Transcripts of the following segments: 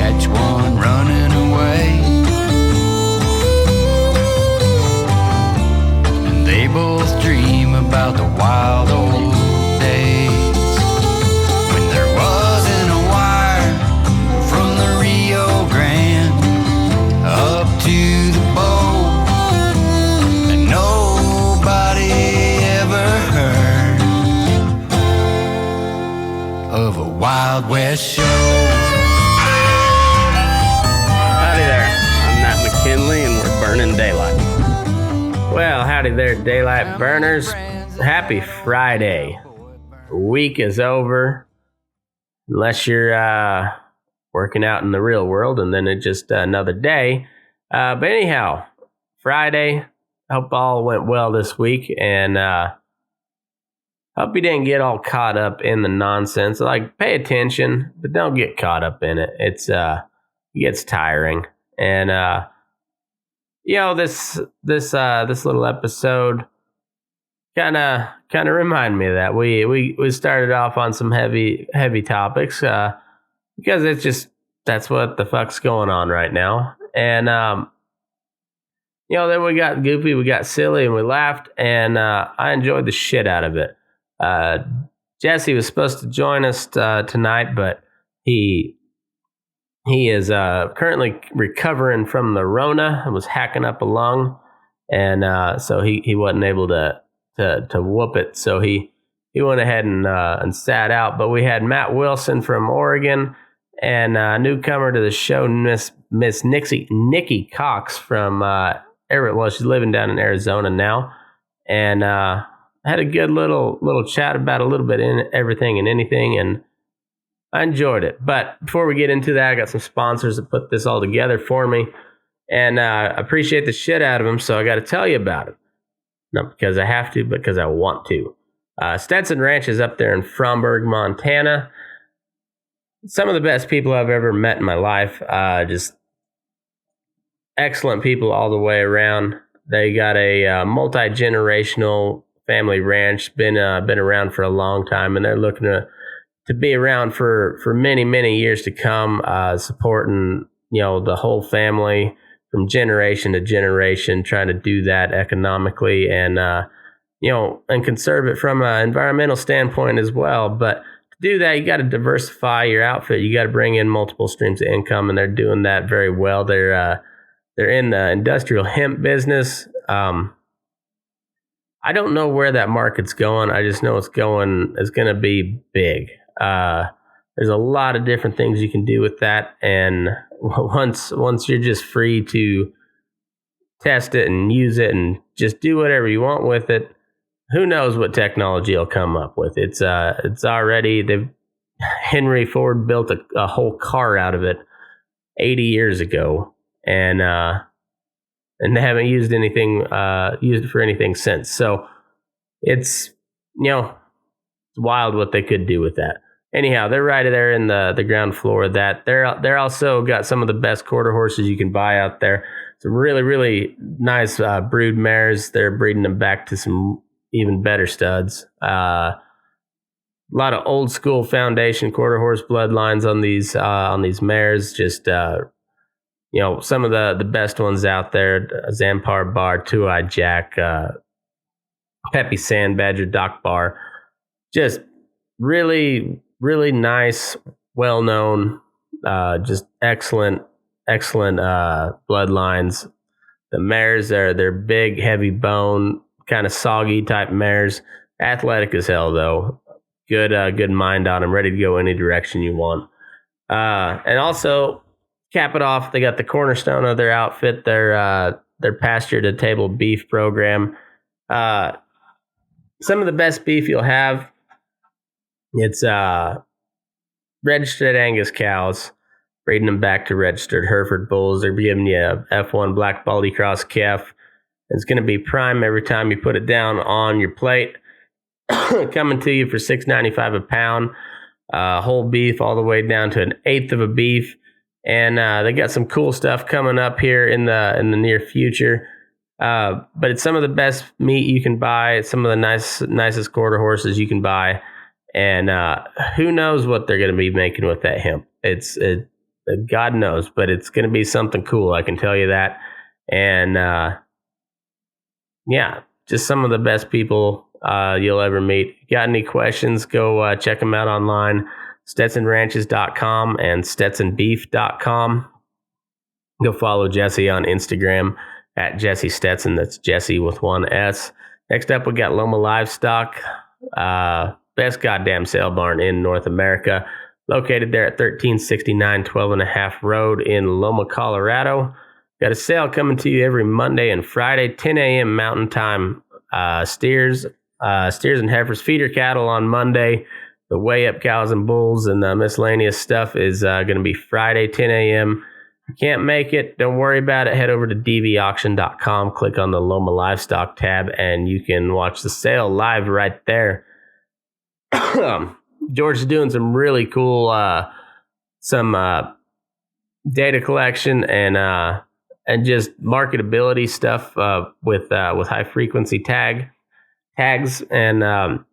catch one running away. And they both dream about the wild old days when there wasn't a wire from the Rio Grande up to the boat, and nobody ever heard of a Wild West show. Howdy there, I'm Matt McKinley and we're burning daylight. Well, howdy there, daylight burners. Happy Friday. The week is over, unless you're working out in the real world, and then it's just another day. But anyhow, Friday. Hope all went well this week, and hope you didn't get all caught up in the nonsense. Like, pay attention, but don't get caught up in it. It gets tiring, and this little episode kind of reminded me of that. We started off on some heavy topics because it's just that's what the fuck's going on right now, and then we got goofy, we got silly, and we laughed, and I enjoyed the shit out of it. Jesse was supposed to join us tonight, but he is currently recovering from the Rona and was hacking up a lung, and so he wasn't able to whoop it. So he went ahead and sat out. But we had Matt Wilson from Oregon and a newcomer to the show, Miss Niki Cox from she's living down in Arizona now, and had a good little chat about a little bit in everything and anything, and I enjoyed it. But before we get into that, I got some sponsors that put this all together for me, and I appreciate the shit out of them, so I got to tell you about it. Not because I have to, but because I want to. Stetson Ranches up there in Fromberg, Montana. Some of the best people I've ever met in my life. Just excellent people all the way around. They got a multi-generational family ranch, been around for a long time, and they're looking to be around for many, many years to come, supporting the whole family from generation to generation, trying to do that economically and and conserve it from an environmental standpoint as well. But to do that, you got to diversify your outfit. You got to bring in multiple streams of income, and they're doing that very well. They're in the industrial hemp business. I don't know where that market's going. I just know it's going to be big. There's a lot of different things you can do with that, and once you're just free to test it and use it and just do whatever you want with it, who knows what technology will come up with. It's already Henry Ford built a whole car out of it 80 years ago, and they haven't used it for anything since. So it's wild what they could do with that. Anyhow, they're right there in the ground floor of that. They're also got some of the best quarter horses you can buy out there. Some really, really nice brood mares. They're breeding them back to some even better studs. A lot of old school foundation quarter horse bloodlines on these mares. Just some of the best ones out there: Zampar Bar, Two-Eyed Jack, Peppy Sand Badger, Doc Bar. Just really, really nice, well known, just excellent bloodlines. The mares they're big, heavy bone, kind of soggy type mares. Athletic as hell though. Good mind on them, ready to go any direction you want. And also, cap it off, they got the cornerstone of their outfit, their pasture to table beef program. Some of the best beef you'll have. It's registered Angus cows, breeding them back to registered Hereford bulls. They're giving you a F1 Black Baldy Cross calf. It's going to be prime every time you put it down on your plate. Coming to you for $6.95 a pound. Whole beef all the way down to an eighth of a beef. And they got some cool stuff coming up here in the near future. But it's some of the best meat you can buy. It's some of the nicest quarter horses you can buy. And who knows what they're going to be making with that hemp. It's God knows, but it's going to be something cool. I can tell you that. And yeah, just some of the best people you'll ever meet. Got any questions? Go check them out online. StetsonRanches.com and StetsonBeef.com. Go follow Jesse on Instagram at Jese Stetson. That's Jesse with one S. Next up, we got Loma Livestock. Best goddamn sale barn in North America. Located there at 1369 12 and a half Road in Loma, Colorado. Got a sale coming to you every Monday and Friday, 10 a.m. Mountain Time. Steers and heifers, feeder cattle on Monday. The weigh up cows and bulls and miscellaneous stuff is going to be Friday, 10 a.m. If you can't make it, don't worry about it. Head over to dvauction.com, click on the Loma Livestock tab, and you can watch the sale live right there. George is doing some really cool data collection and just marketability stuff with high frequency tags and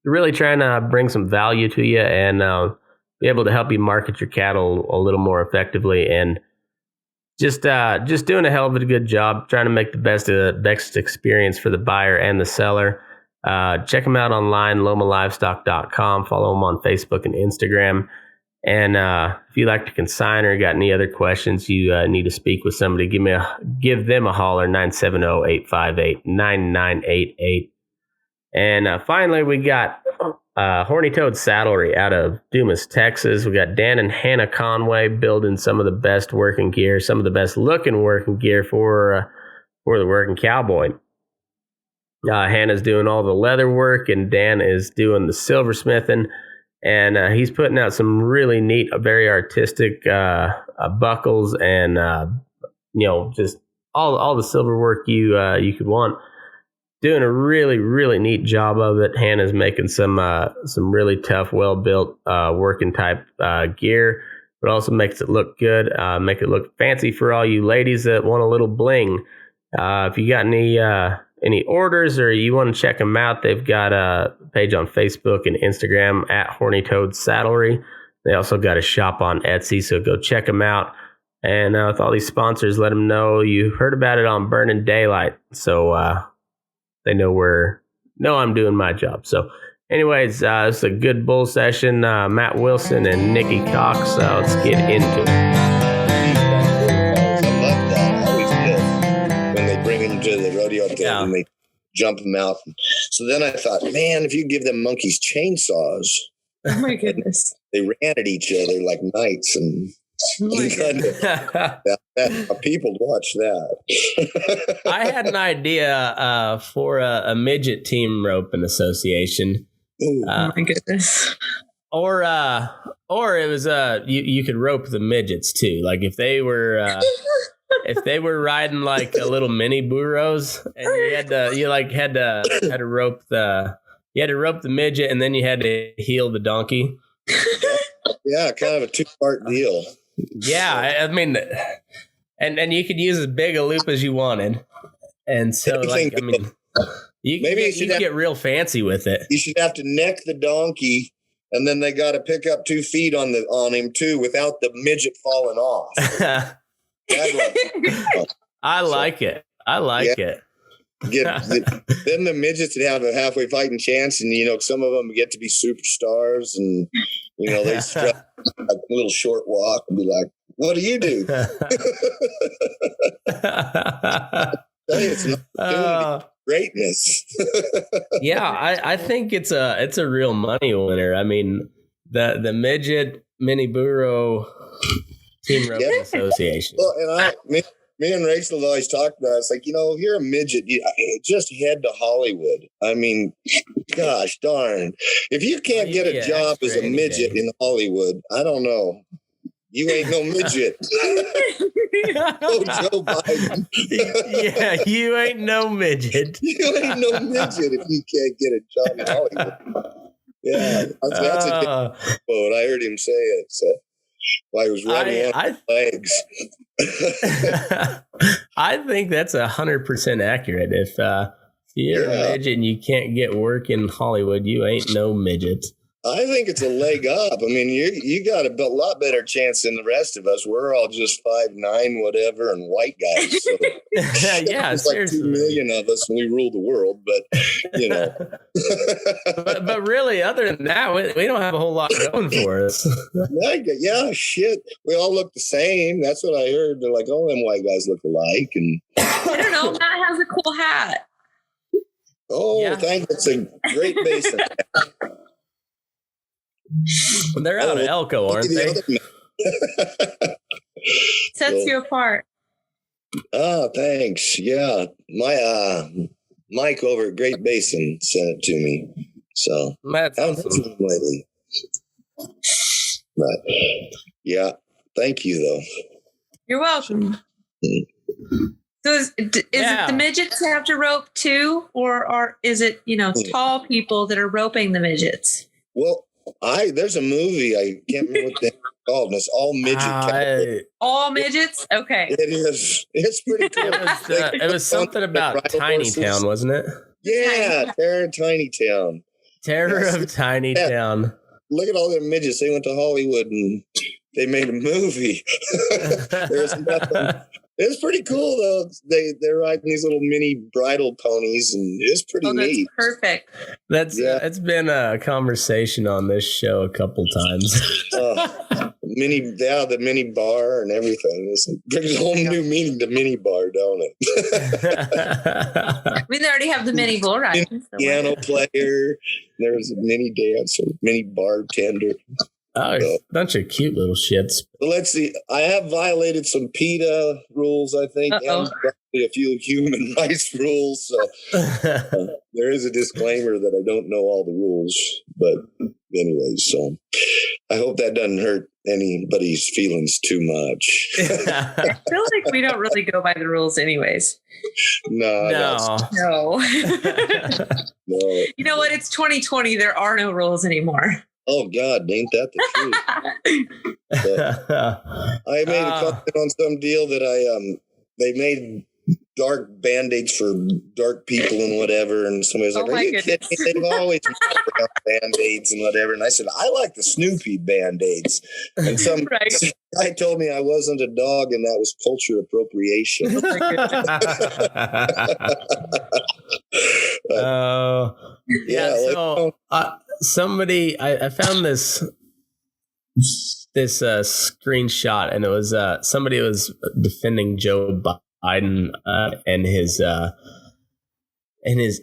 really trying to bring some value to you and be able to help you market your cattle a little more effectively, and just doing a hell of a good job trying to make the best experience for the buyer and the seller. Check them out online, lomalivestock.com. Follow them on Facebook and Instagram. And if you like to consign or got any other questions, you need to speak with somebody, give them a holler, 970-858-9988. And finally, we got Horny Toad Saddlery out of Dumas, Texas. We got Dan and Hannah Conway building some of the best working gear, some of the best looking working gear for the working cowboy. Hannah's doing all the leather work, and Dan is doing the silversmithing. And he's putting out some really neat, very artistic buckles and just all the silver work you could want. Doing a really, really neat job of it. Hannah's making some really tough, well-built working type gear, but also makes it look good, make it look fancy for all you ladies that want a little bling. If you got any orders or you want to check them out, they've got a page on Facebook and Instagram at Horny Toad Saddlery. They also got a shop on Etsy, so go check them out. And with all these sponsors, let them know you heard about it on Burning Daylight, so they know I'm doing my job. So anyways, it's a good bull session. Matt Wilson and Niki Cox. Let's get into it. I love that. I always did. When they bring them to the rodeo and they jump them out. So then I thought, man, if you give them monkeys chainsaws. Oh my goodness. They ran at each other like knights, and people watch that. I had an idea for a midget team roping association. Oh my goodness. Or it was you could rope the midgets too. Like if they were riding like a little mini burros, and you had to rope the midget, and then you had to heel the donkey. Yeah, kind of a two-part deal. Yeah, I mean, and you could use as big a loop as you wanted, and so you get real fancy with it. You should have to neck the donkey, and then they got to pick up 2 feet on him too, without the midget falling off. I like it. Then the midgets would have a halfway fighting chance, and some of them get to be superstars, and they strut a little short walk and be like, "What do you do?" It's not greatness. Yeah, I think it's a real money winner. I mean, the midget mini burro team roping association. Well, and me and Rachel have always talked about it. It's like, if you're a midget, just head to Hollywood. I mean, gosh darn. If you can't get a job as a midget in Hollywood, I don't know. You ain't no midget. Oh, Joe Biden. Yeah, you ain't no midget. You ain't no midget if you can't get a job in Hollywood. Yeah, that's a quote. I heard him say it, so. While he was running on legs. I think that's 100% accurate. If you're a midget and you can't get work in Hollywood, you ain't no midget. I think it's a leg up. I mean, you got a lot better chance than the rest of us. We're all just 5'9", whatever, and white guys. So yeah, there's like 2 million of us, and we rule the world. But you know, but really, other than that, we don't have a whole lot going for us. Yeah, shit. We all look the same. That's what I heard. They're like, "Oh, them white guys look alike." And I don't know. Matt has a cool hat. oh, yeah. Thanks. It's a great basin. They're out of Elko, aren't they? Sets you apart. Oh, thanks. Yeah. My Mike over at Great Basin sent it to me. So that's awesome. Lately. But yeah, thank you though. You're welcome. So is it the midgets have to rope too, or is it tall people that are roping the midgets? Well, there's a movie, I can't remember what it's called, and it's all midget. All midgets? Okay. It is. It's pretty cool. It was something about Tiny Town, wasn't it? Yeah, Terror of Tiny Town. Terror of Tiny Town. Look at all their midgets. They went to Hollywood and they made a movie. There's nothing. It's pretty cool though. They're riding these little mini bridal ponies, and it's pretty neat. Perfect. It's been a conversation on this show a couple times. The mini bar and everything. It brings a whole new meaning to mini bar, don't it? I mean, they already have the mini bull ride. Piano player. There's a mini dancer, mini bartender. Oh, a bunch of cute little shits. Let's see. I have violated some PETA rules, I think, and probably a few human rights rules. So there is a disclaimer that I don't know all the rules. But anyway, so I hope that doesn't hurt anybody's feelings too much. I feel like we don't really go by the rules anyways. No. No. You know what? It's 2020. There are no rules anymore. Oh God, ain't that the truth? I made a comment on some deal that they made dark band-aids for dark people and whatever, and somebody was like, "Are you kidding me? They've always made band-aids and whatever." And I said, "I like the Snoopy band-aids." And some guy told me I wasn't a dog, and that was culture appropriation. Somebody, I found this screenshot, and it was somebody was defending Joe Biden and his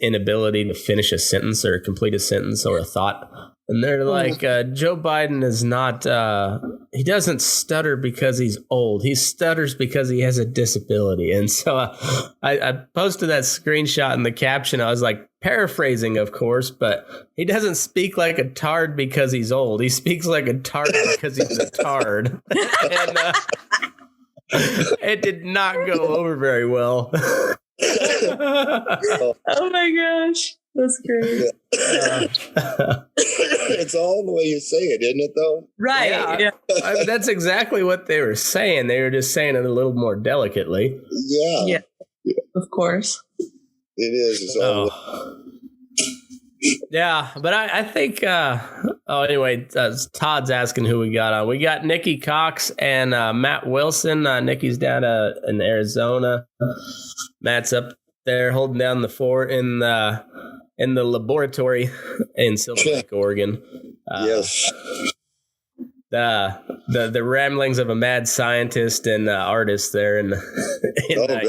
inability to finish a sentence or complete a sentence or a thought. And they're like, Joe Biden is not, he doesn't stutter because he's old. He stutters because he has a disability. And so I posted that screenshot in the caption. I was like, paraphrasing, of course, but he doesn't speak like a tard because he's old. He speaks like a tard because he's a tard. And it did not go over very well. Oh my gosh. That's great. It's all the way you say it, isn't it, though? Right. Yeah. That's exactly what they were saying. They were just saying it a little more delicately. Yeah. Of course. It is. It's all yeah, but I think, anyway, Todd's asking who we got on. We got Niki Cox and Matt Wilson. Niki's down in Arizona. Matt's up there holding down the fort in the laboratory in Silver Lake, Oregon. Yes. The ramblings of a mad scientist and artist there in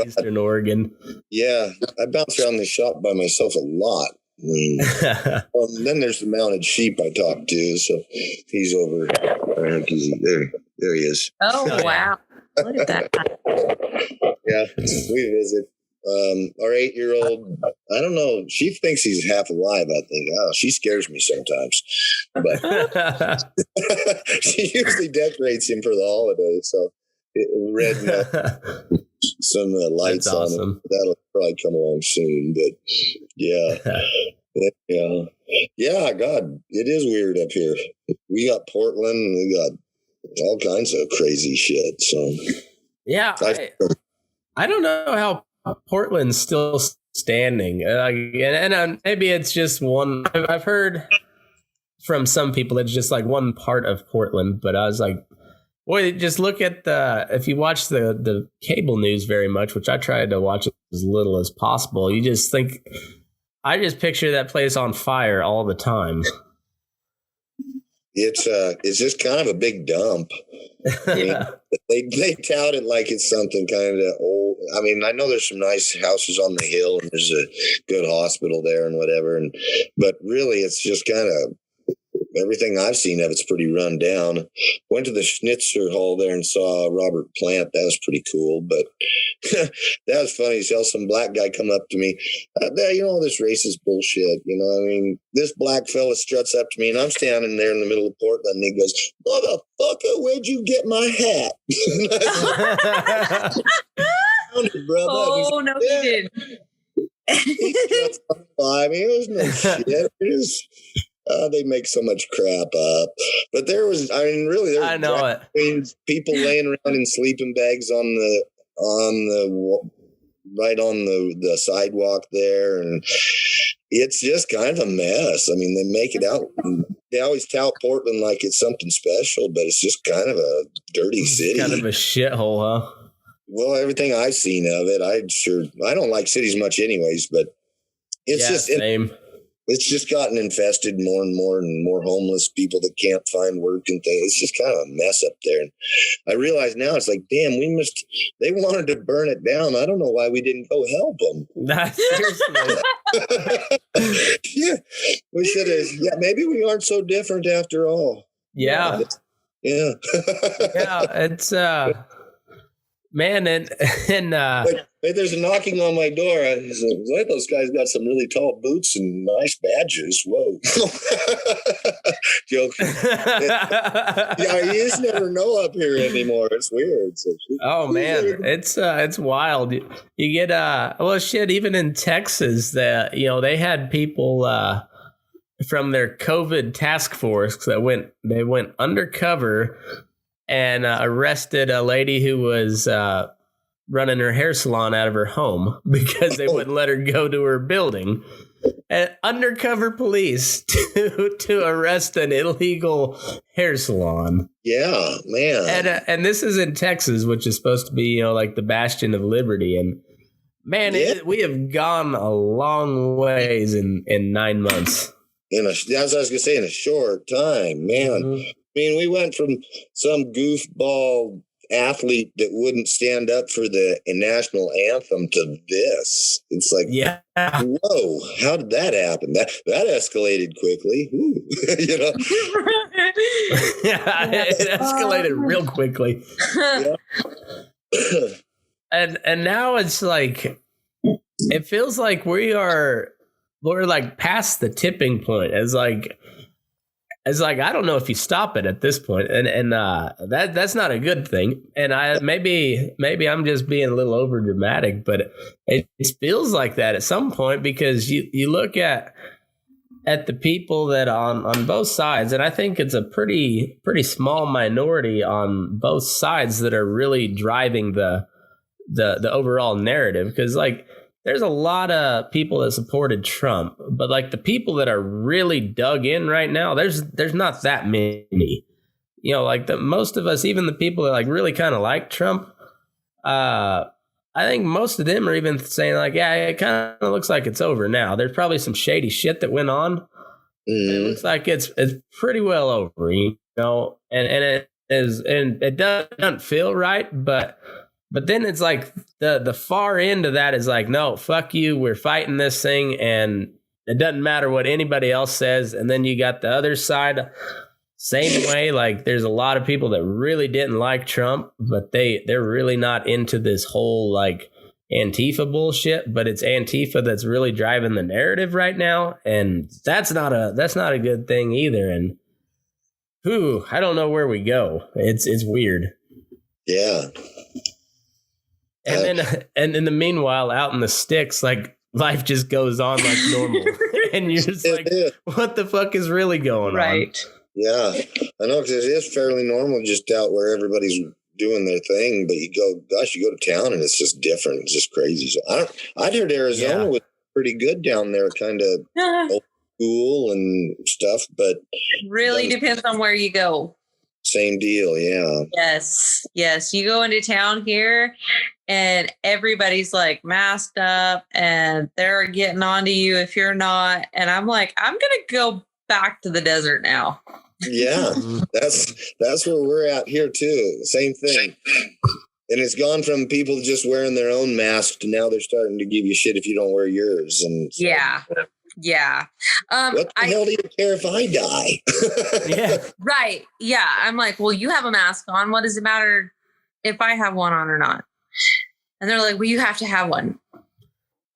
Eastern Oregon. Yeah, I bounce around the shop by myself a lot. And then there's the mounted sheep I talk to, so he's over there. There he is. Oh wow! Look at that. Yeah, we visit. Our 8-year-old, I don't know. She thinks he's half alive. I think. Oh, she scares me sometimes, but she usually decorates him for the holidays. So red some lights on him. That'll probably come along soon. But yeah. God, it is weird up here. We got Portland, and we got all kinds of crazy shit. So yeah, I don't know how Portland's still standing, and maybe it's just one. I've heard from some people it's just like one part of Portland, but I was like, boy, just look at if you watch the cable news very much, which I tried to watch as little as possible, you just think, I just picture that place on fire all the time. It's just kind of a big dump. I mean, they tout it like it's something kind of old. I mean, I know there's some nice houses on the hill and there's a good hospital there and whatever, but really it's just kind of, everything I've seen of it's pretty run down. Went to the Schnitzer Hall there and saw Robert Plant. That was pretty cool. But that was funny. So some black guy come up to me. This racist bullshit. I mean, this black fella struts up to me, and I'm standing there in the middle of Portland, and he goes, "Motherfucker, where'd you get my hat?" Oh, no, he didn't. I mean, it was no shit. It was... they make so much crap up, but there was people laying around in sleeping bags on the sidewalk there, and it's just kind of a mess. I mean, they make it out. They always tout Portland like it's something special, but it's just kind of a dirty city, kind of a shithole, huh? Well, everything I've seen of it, I don't like cities much, anyways, but it's just same. It's just gotten infested more and more homeless people that can't find work and things. It's just kind of a mess up there. And I realize now it's like, damn, they wanted to burn it down. I don't know why we didn't go help them. Seriously. Yeah, we should have. Yeah, maybe we aren't so different after all. Yeah. Yeah. Yeah, it's man, and Wait, there's a knocking on my door. Those guys got some really tall boots and nice badges. Whoa. Joke. Yeah, you just never know up here anymore. It's weird. Oh man, it's wild. You get even in Texas that they had people from their COVID task force that went undercover and arrested a lady who was running her hair salon out of her home because they wouldn't let her go to her building. And undercover police to arrest an illegal hair salon. Yeah, man. And this is in Texas, which is supposed to be like the bastion of liberty. And man, we have gone a long ways in 9 months. As I was going to say, in a short time, man. Mm-hmm. I mean, we went from some goofball athlete that wouldn't stand up for the national anthem to this. It's like, whoa, how did that happen? That escalated quickly. Yeah, it escalated real quickly. And now it's like, it feels like we're like past the tipping point. It's like I don't know if you stop it at this point, and that's not a good thing. And maybe I'm just being a little over dramatic, but it feels like that at some point because you look at the people that on both sides, and I think it's a pretty small minority on both sides that are really driving the overall narrative. Because there's a lot of people that supported Trump, but the people that are really dug in right now, there's not that many. Most of us, even the people that really kind of like Trump, I think most of them are even saying it kind of looks like it's over now. There's probably some shady shit that went on. And it looks like it's pretty well over, and it is, and it doesn't feel right, but then it's like the far end of that is no, fuck you, we're fighting this thing, and it doesn't matter what anybody else says. And then you got the other side, same way. There's a lot of people that really didn't like Trump, but they're really not into this whole Antifa bullshit. But it's Antifa that's really driving the narrative right now, and that's not a good thing either. And I don't know where we go. It's weird. Yeah. And then, and in the meanwhile, out in the sticks, life just goes on like normal, and you're just what the fuck is really going on? Right. Yeah, I know, because it is fairly normal just out where everybody's doing their thing, but you go to town and it's just different. It's just crazy. So I'd heard Arizona was pretty good down there, kind of old school and stuff, but really depends on where you go. Same deal. Yeah. Yes. You go into town here and everybody's like masked up and they're getting on to you if you're not. And I'm like, I'm going to go back to the desert now. Yeah. That's where we're at here too. Same thing. And it's gone from people just wearing their own mask to now they're starting to give you shit if you don't wear yours. And so, yeah. What the hell do you care if I die? Yeah. Right. Yeah. I'm like, well, you have a mask on. What does it matter if I have one on or not? And they're like, well, you have to have one.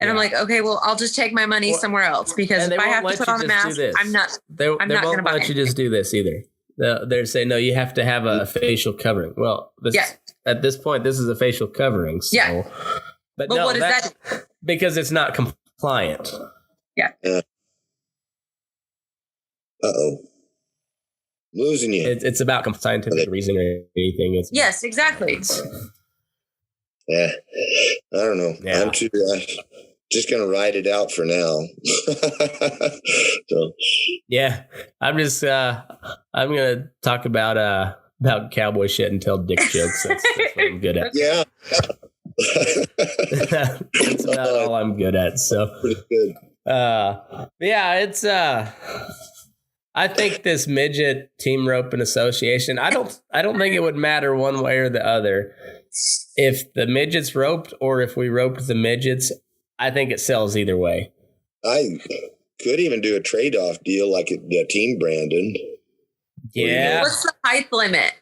And I'm like, okay, well, I'll just take my money somewhere else because if I have to put on a mask, I'm not. They won't let you just do this either. They're saying, no, you have to have a facial covering. Well, at this point, this is a facial covering. So, yeah. But no, what does that do? Because it's not compliant. Yeah. Uh-oh. Losing you. It's about scientific reasoning or anything. Yes, exactly. Yeah. I don't know. Yeah. I'm just going to ride it out for now. So. Yeah. I'm going to talk about cowboy shit and tell dick jokes. That's what I'm good at. Yeah. That's about all I'm good at. So pretty good. It's I think this midget team roping association, I don't think it would matter one way or the other if the midgets roped or if we roped the midgets. I think it sells either way. I could even do a trade-off deal like Team Brandon. Yeah. What's the height limit?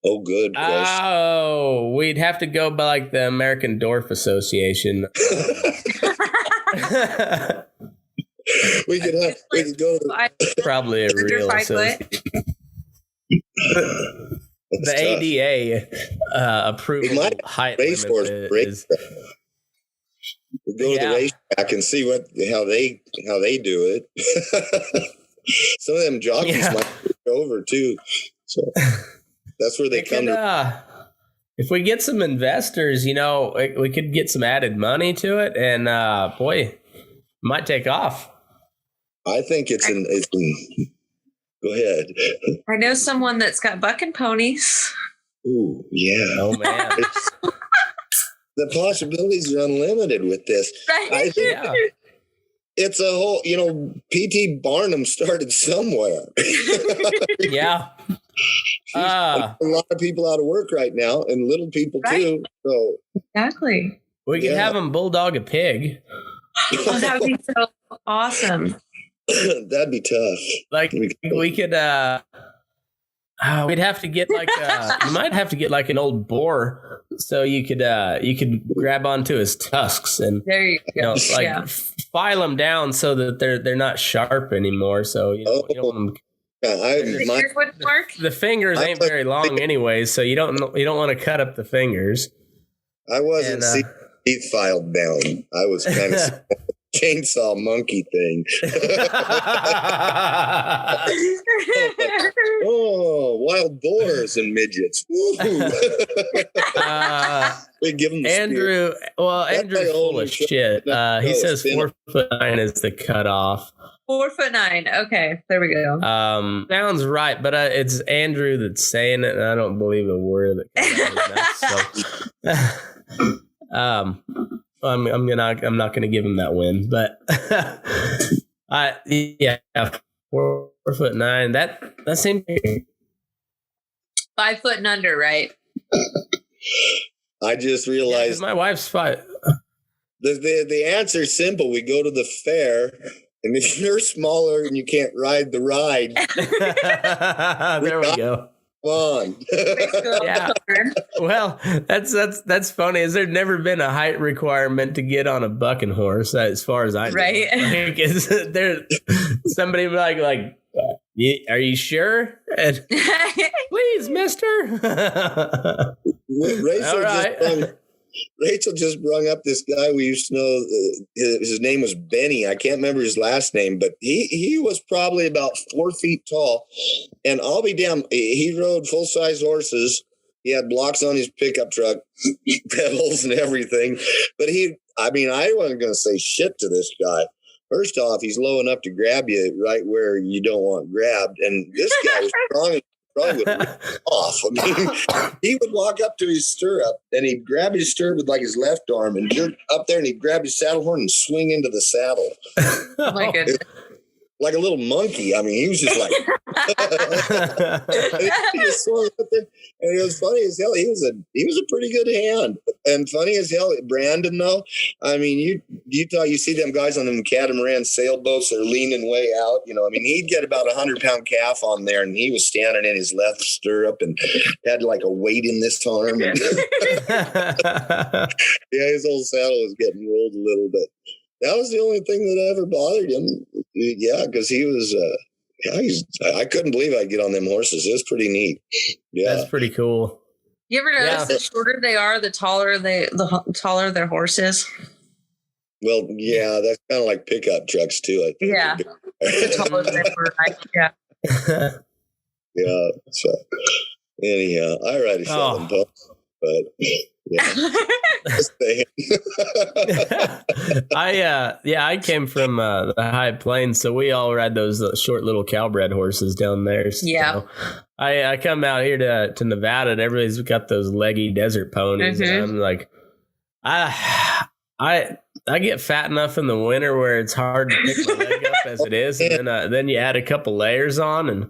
Oh, good question. Oh, we'd have to go by like the American Dwarf Association. we could go to probably a real association. The ADA approval height limit is. We go to the racetrack and see how they do it. Some of them jockeys might go over too. So that's where they come to. If we get some investors, we could get some added money to it, and it might take off. I think it's go ahead. I know someone that's got bucking ponies. Ooh, yeah. Oh man. The possibilities are unlimited with this. Right. I think it's a whole, P.T. Barnum started somewhere. Yeah. A lot of people out of work right now, and little people too. So exactly. We could have them bulldog a pig. Oh, that would be so awesome. That'd be tough. Like we could we'd have to get like you might have to get like an old boar so you could grab onto his tusks and there you go. File them down so that they're not sharp anymore. So you don't want them. Fingers wouldn't work. The fingers ain't very long anyway, so you don't want to cut up the fingers. I wasn't teeth filed down. I was kind of chainsaw monkey thing. Oh, wild boars and midgets. We give them the Andrew. spear. Well, Andrew's full of shit. He says 4'9" is the cutoff. 4'9". Okay, there we go. Sounds right, but it's Andrew that's saying it, and I don't believe a word that comes out of that. So, I'm not gonna give him that win, but 4'9". That seems 5 foot and under, right? I just realized my wife's 5. The answer is simple. We go to the fair, and if you're smaller and you can't ride the ride, there we go. Come on. Yeah. Well, that's funny. Has there never been a height requirement to get on a bucking horse, as far as I know? Right. Like, is there somebody like, are you sure? And, please, mister. Rachel just brung up this guy we used to know. His name was Benny. I can't remember his last name, but he was probably about 4 feet tall. And I'll be damned, he rode full-size horses. He had blocks on his pickup truck, pedals and everything. But I wasn't going to say shit to this guy. first off, he's low enough to grab you right where you don't want grabbed. And this guy was strong and probably would rip off. I mean, he would walk up to his stirrup and he'd grab his stirrup with like his left arm and jerk up there and he'd grab his saddle horn and swing into the saddle. Oh my goodness. Like a little monkey. I mean, he was just like, he just swung up there. And it was funny as hell. He was a pretty good hand. And funny as hell, Brandon, though. I mean, you see them guys on them catamaran sailboats that are leaning way out. You know, I mean, he'd get about 100-pound calf on there, and he was standing in his left stirrup and had like a weight in this arm. And yeah, his old saddle was getting rolled a little bit. That was the only thing that ever bothered him. Yeah, because he was, I couldn't believe I'd get on them horses. It was pretty neat. Yeah. That's pretty cool. You ever notice the shorter they are, the taller taller their horse is? Well, yeah, that's kind of like pickup trucks too, I think. Yeah. The taller they were, yeah. Yeah. So anyhow, I ride a Shetland pony, but yeah. I came from the high plains, so we all ride those short little cowbred horses down there. So I come out here to Nevada, and everybody's got those leggy desert ponies, and I'm like, I get fat enough in the winter where it's hard to pick my leg up as it is, and then you add a couple layers on and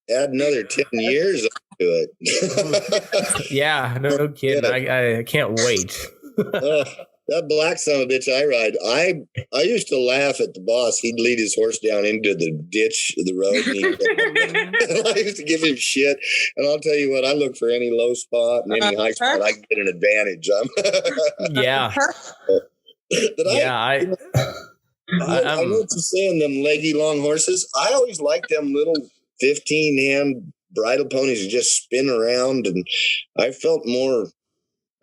add another 10 years to it. Yeah, no kidding. I can't wait. That black son of a bitch I ride, I used to laugh at the boss. He'd lead his horse down into the ditch of the road. And I used to give him shit. And I'll tell you what, I look for any low spot and any high spot, I can get an advantage. Yeah. I know what you're saying, them leggy long horses. I always liked them little 15-hand bridle ponies that just spin around, and I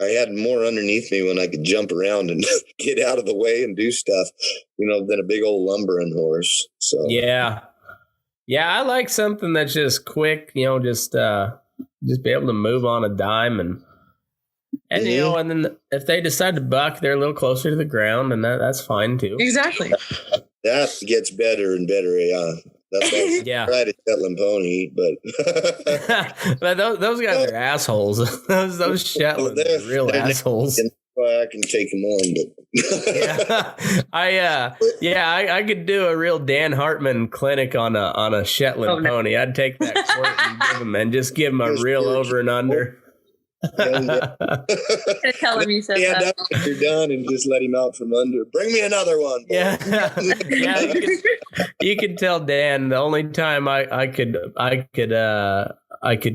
had more underneath me when I could jump around and get out of the way and do stuff, than a big old lumbering horse. So yeah, I like something that's just quick, just be able to move on a dime, and and then if they decide to buck, they're a little closer to the ground, and that's fine too. Exactly. That gets better and better. Yeah. That's why I ride a Shetland pony, but but those guys are assholes. those Shetlands are real assholes. I can take them on, but I could do a real Dan Hartman clinic on a Shetland pony. I'd take that quirt and give him a real over and under. Tell him you said that. After you're done and just let him out from under. Bring me another one. Boy. Yeah. You can tell Dan the only time I could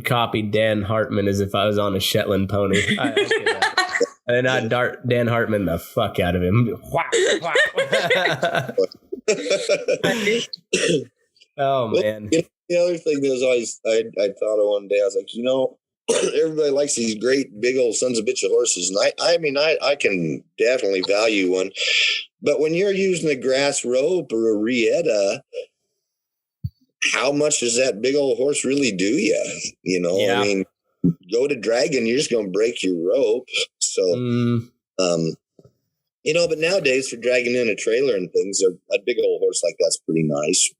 copy Dan Hartman is if I was on a Shetland pony. And I'd dart Dan Hartman the fuck out of him. Oh man. The other thing that was always I thought of one day, I was like, everybody likes these great big old sons of bitch of horses. And I can definitely value one. But when you're using a grass rope or a rieta, how much does that big old horse really do you? I mean, go to dragging, you're just going to break your rope. So, but nowadays for dragging in a trailer and things, a big old horse like that's pretty nice.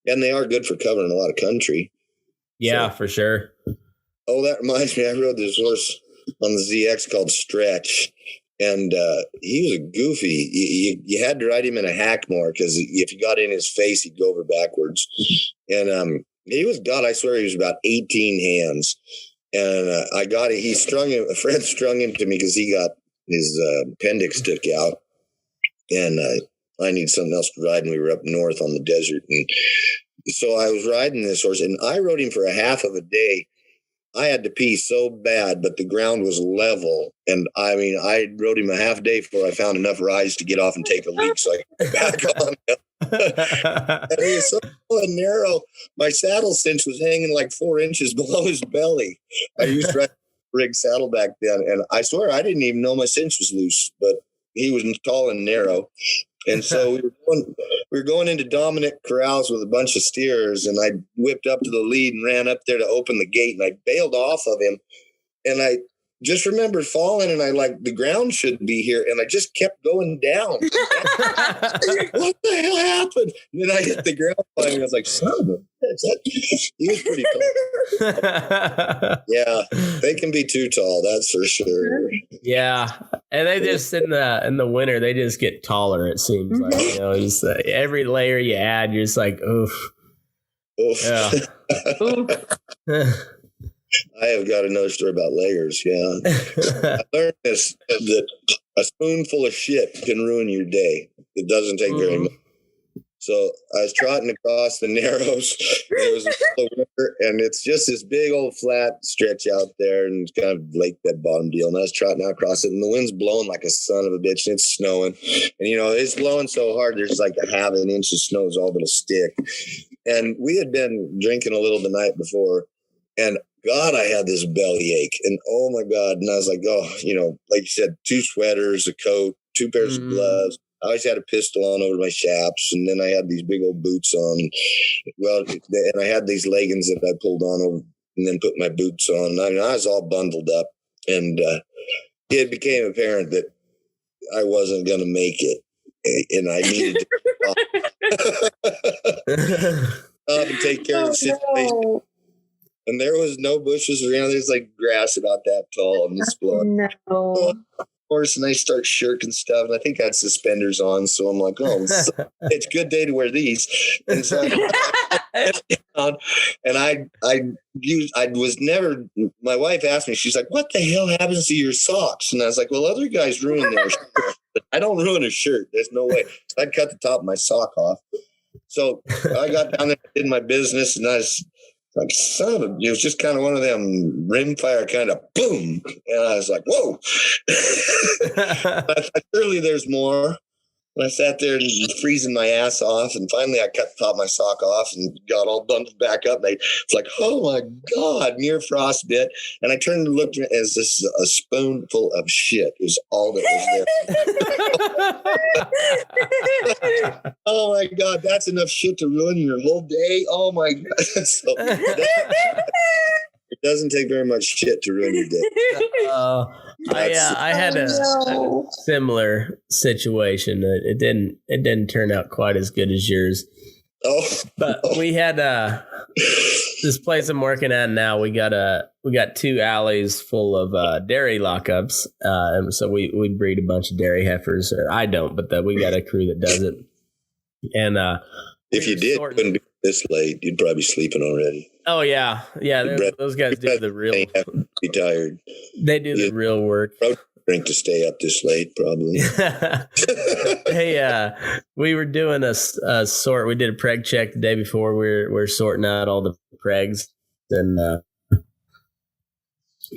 And they are good for covering a lot of country. Yeah, for sure. Oh, that reminds me. I rode this horse on the ZX called Stretch, and he was a goofy. You had to ride him in a hack more because if you got in his face, he'd go over backwards. And he was, God, I swear he was about 18 hands. And I got it. He strung him. A friend strung him to me because he got his appendix took out, and I need something else to ride. And we were up north on the desert, and so I was riding this horse, and I rode him for a half of a day. I had to pee so bad, but the ground was level. And I mean, I rode him a half day before I found enough rise to get off and take a leak so I could get back on him. And he was so narrow. My saddle cinch was hanging like 4 inches below his belly. I used to ride a rig saddle back then. And I swear I didn't even know my cinch was loose, but he was tall and narrow. And so we were going into Dominic Corrals with a bunch of steers, and I whipped up to the lead and ran up there to open the gate, and I bailed off of him. And just remembered falling, and I like, the ground should be here, and I just kept going down. What the hell happened? And then I hit the ground finally. I was like, son of a bitch. He was pretty tall. Yeah, they can be too tall, that's for sure. Yeah, and they just in the winter they just get taller. It seems like, you know, just every layer you add, you're just like, oof. Yeah. I have got another story about layers. Yeah, I learned this, that a spoonful of shit can ruin your day. It doesn't take very much. So I was trotting across the Narrows. It was a winter, and it's just this big old flat stretch out there, and it's kind of lake bed bottom deal. And I was trotting out across it, and the wind's blowing like a son of a bitch, and it's snowing. And you know, it's blowing so hard, there's like a half an inch of snow is all but a stick. And we had been drinking a little the night before, and God, I had this belly ache, and oh my God. And I was like, oh, you know, like you said, 2 sweaters, a coat, 2 pairs of gloves. I always had a pistol on over my chaps, and then I had these big old boots on. Well, and I had these leggings that I pulled on over and then put my boots on. I mean, I was all bundled up, and it became apparent that I wasn't going to make it, and I needed to stop and take care of the situation. No. And there was no bushes around. There's like grass about that tall and it's blowing. No. Of course, and I start shirking stuff, and I think I had suspenders on, so I'm like, oh, it's a good day to wear these. And so and I was never, my wife asked me, she's like, what the hell happens to your socks? And I was like, well, other guys ruin their shirt, but I don't ruin a shirt. There's no way. So I'd cut the top of my sock off. So I got down there, did my business, and I was like, son of a, it was just kind of one of them rimfire kind of boom. And I was like, whoa. I thought, surely there's more. And I sat there and freezing my ass off. And finally I cut the top of my sock off and got all bundled back up. And it's like, oh my God, near frostbite. And I turned and looked, as this a spoonful of shit is all that was there. Oh my God, that's enough shit to ruin your whole day. Oh my God. So, it doesn't take very much shit to ruin your day. I had a similar situation. It didn't turn out quite as good as yours. Oh, but we had this place I'm working at now. We got 2 alleys full of dairy lockups, and so we breed a bunch of dairy heifers. Or I don't, but we got a crew that does it. And if you did, you wouldn't be this late. You'd probably be sleeping already. Oh yeah. Those guys do the real. Be tired. They do the real work. Drink to stay up this late, probably. Hey, we were doing a sort. We did a preg check the day before. We're sorting out all the pregs, and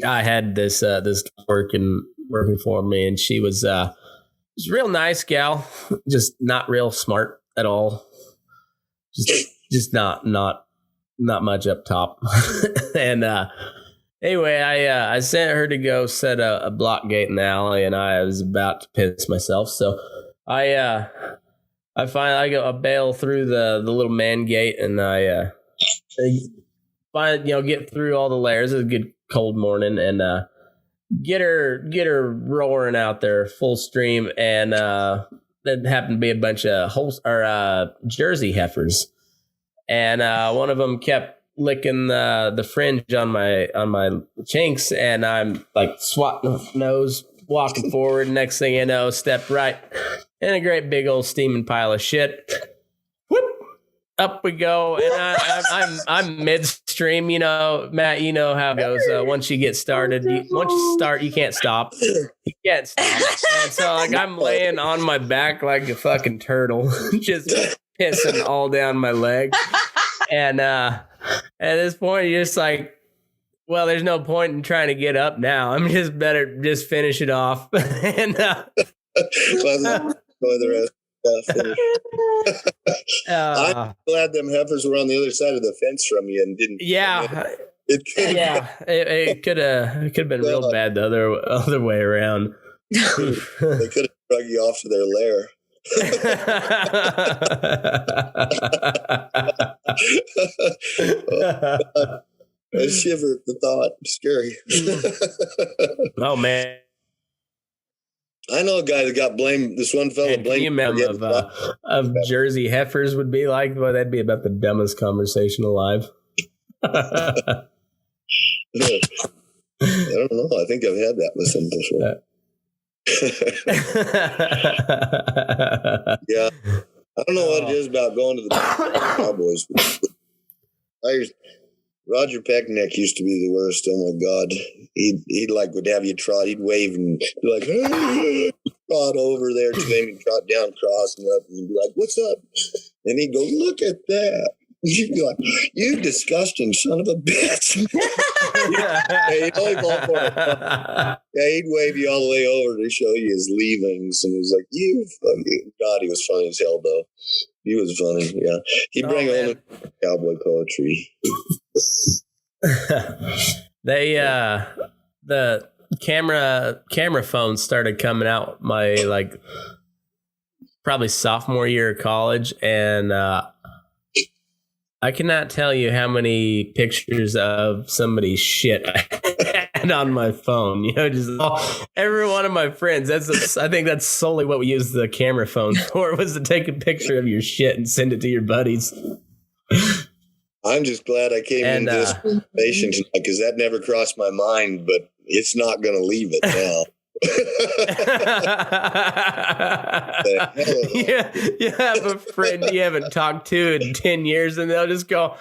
I had this working for me, and she was a real nice gal, just not real smart at all. Just not much up top. And anyway, I sent her to go set a block gate in the alley, and I was about to piss myself. So I bail through the little man gate, and I get through all the layers. It was a good cold morning, and get her roaring out there full stream, and there happened to be a bunch of Jersey heifers, and one of them kept licking the fringe on my chinks, and I'm like swatting nose, walking forward. Next thing you know, step right in a great big old steaming pile of shit. Whoop, up we go, and I'm midstream. You know, Matt, you know how it goes. Once you get started, once you start, you can't stop. You can't stop. And so like I'm laying on my back like a fucking turtle, just pissing all down my leg. And at this point, you're just like, well, there's no point in trying to get up now. I'm just better just finish it off. And the rest. I'm glad them heifers were on the other side of the fence from you and didn't. Yeah. It could have been real bad the other way around. They could have drug you off to their lair. I shiver at the thought. Scary. Oh man. I know a guy that got blamed. This one fellow And can you blamed imagine of Jersey heifers would be like? Boy, that'd be about the dumbest conversation alive. I don't know. I think I've had that with some before. Yeah. I don't know what it is about going to the Cowboys. Roger Peckneck used to be the worst. Oh my God. He'd like would have you trot, he'd wave and be like, hey, trot over there to him and trot down, cross and up, and you'd be like, what's up? And he'd go, look at that. You'd be like, you disgusting son of a bitch. He'd wave you all the way over to show you his leavings. And he was like, you fucking God, he was funny as hell though. He was funny, yeah. He'd bring home cowboy poetry. The camera phones started coming out my probably sophomore year of college, and I cannot tell you how many pictures of somebody's shit I had on my phone. You know, just every one of my friends. I think that's solely what we used the camera phone for, was to take a picture of your shit and send it to your buddies. I'm just glad I came into this conversation tonight, because that never crossed my mind, but it's not going to leave it now. You have a friend you haven't talked to in 10 years, and they'll just go,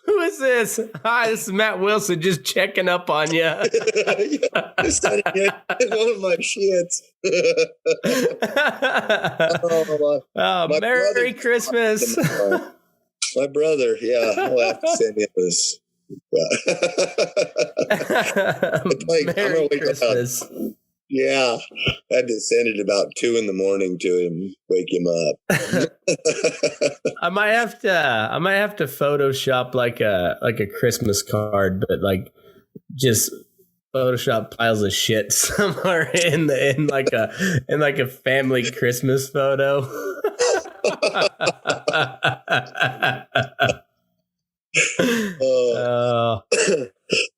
who is this? Hi, this is Matt Wilson, just checking up on you. One of my shits. Merry Christmas. My brother, yeah, I'll have to send him this. Merry Christmas. Yeah, I had to send it about 2 a.m. to him, wake him up. I might have to Photoshop like a Christmas card, but just Photoshop piles of shit somewhere in a family Christmas photo.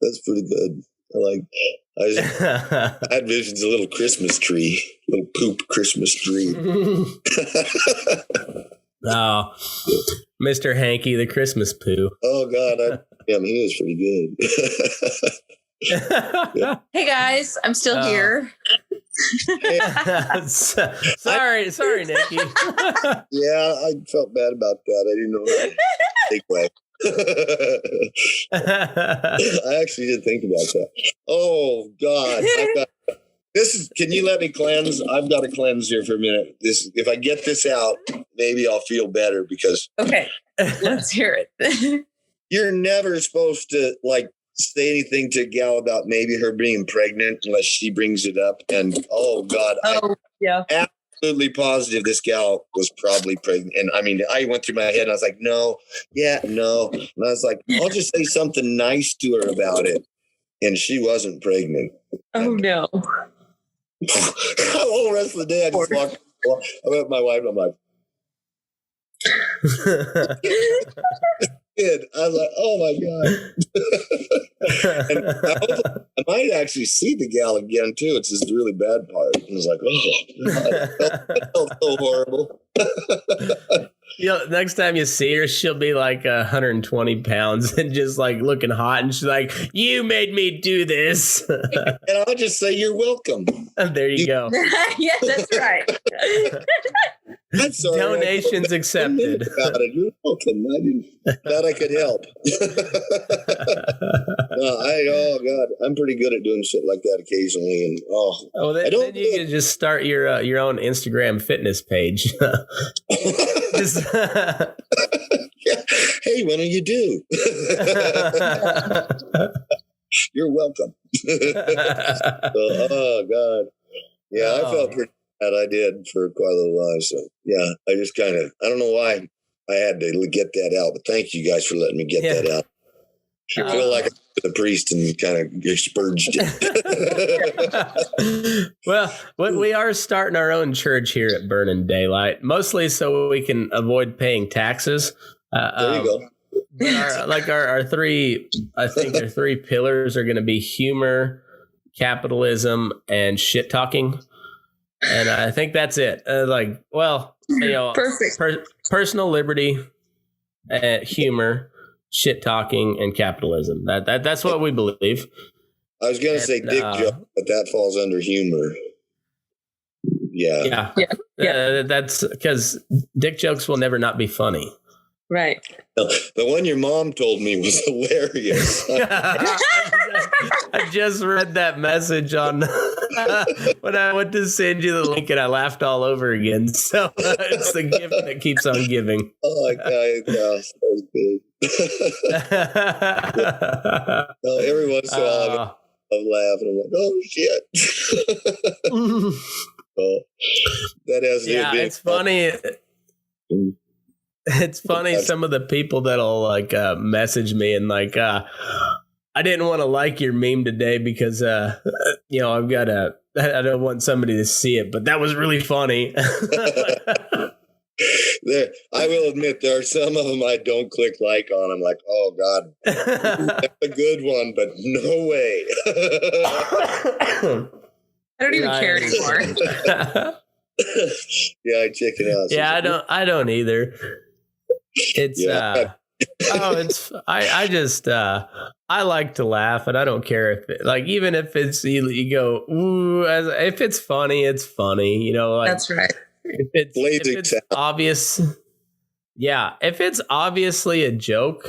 That's pretty good. I had visions of a little Christmas tree, little poop Christmas tree. Oh, Mr. Hanky, the Christmas poo. Oh God, he was pretty good. Yeah. Hey guys, I'm still here. Sorry, Nikki. Yeah, I felt bad about that. I didn't know how to take away. I actually did think about that. Oh God, can you let me cleanse? I've got to cleanse here for a minute. If I get this out, maybe I'll feel better, because okay, let's hear it. You're never supposed to say anything to a gal about maybe her being pregnant unless she brings it up. And oh God, yeah, absolutely positive this gal was probably pregnant. And I mean, I went through my head and I was like, no. And I was like, I'll just say something nice to her about it. And she wasn't pregnant. Oh no. The whole rest of the day I just walked. I went with my wife and I'm like, I was like, oh my God. And I might actually see the gal again too. It's just the really bad part. And I was like, oh, that felt so horrible. Next time you see her, she'll be 120 pounds and just looking hot. And she's like, you made me do this. And I'll just say, you're welcome. And there you go. Yeah, that's right. I'm sorry. Donations accepted. About it. You're welcome. I could help. Oh God, I'm pretty good at doing shit like that occasionally. And then you can just start your own Instagram fitness page. Yeah. Hey, why don't you do? You're welcome. Oh God, yeah, I felt pretty bad. I did for quite a little while. So yeah, I just I don't know why I had to get that out, but thank you guys for letting me get that out. I feel like the priest and kind of expurged it. Well, we are starting our own church here at Burning Daylight, mostly so we can avoid paying taxes. There you go. But our three, I think our three pillars are going to be humor, capitalism, and shit talking. And I think that's it. Perfect. Personal liberty, humor, shit talking, and capitalism. That's what we believe. I was gonna say dick joke, but that falls under humor. Yeah. That's because dick jokes will never not be funny. Right. The one your mom told me was hilarious. I just read that message on when I went to send you the link, and I laughed all over again. So it's the gift that keeps on giving. Oh my God, that was good. Every once in a while, I'm laughing. I'm like, oh shit. That has it's funny. It's funny, some of the people that'll message me and I didn't want to like your meme today because I don't want somebody to see it, but that was really funny. There, I will admit there are some of them I don't click like on. I'm like, oh God, that's a good one, but no way. I don't even care anymore. Yeah, I check it out. Yeah, I don't either. It's I like to laugh, and I don't care if even if it's you go ooh, if it's funny, it's funny. That's right. If it's obvious, if it's obviously a joke,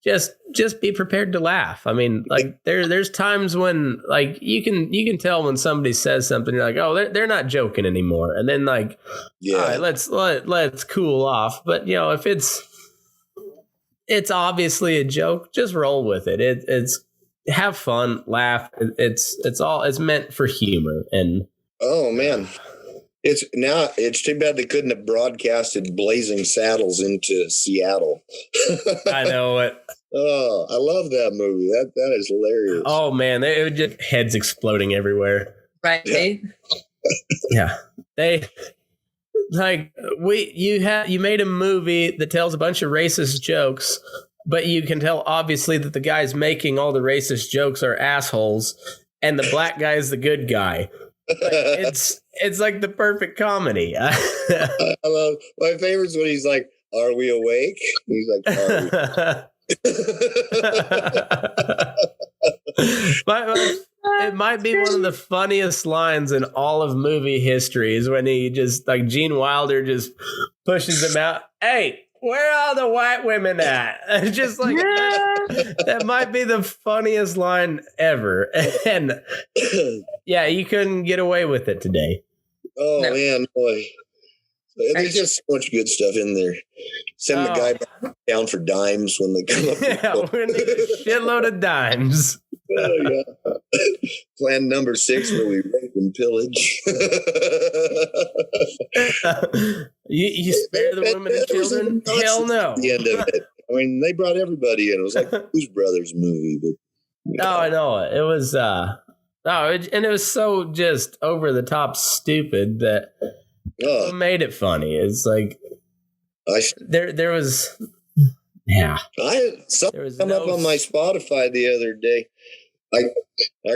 just be prepared to laugh. I mean, there's times when you can tell when somebody says something, you're like, oh, they're not joking anymore, and then all right, let's cool off. But if it's obviously a joke, just roll with it. It's have fun, laugh. It's meant for humor. And oh man. It's too bad they couldn't have broadcasted Blazing Saddles into Seattle. I know it. Oh, I love that movie. That is hilarious. Oh man, they were just heads exploding everywhere. Right. Yeah. You made a movie that tells a bunch of racist jokes, but you can tell obviously that the guys making all the racist jokes are assholes, and the black guy is the good guy. It's like the perfect comedy. I love my favorite is when he's like, "Are we awake?" And he's like, "Are we?" It might be one of the funniest lines in all of movie history is when he just Gene Wilder just pushes him out. Hey, where are the white women at? Just that might be the funniest line ever. And you couldn't get away with it today. Oh man, boy. There's just so much good stuff in there. Send the guy down for dimes when they come up. Yeah, we're going to need a shitload of dimes. Oh, yeah. Plan number 6 where we rape and pillage. You spare the women and children? Hell no. At the end of it. I mean, they brought everybody in. It was like a Blues Brothers movie. But, No, I know. It was, and it was so just over the top stupid that it made it funny. It's like, there was, something come up on my Spotify the other day. I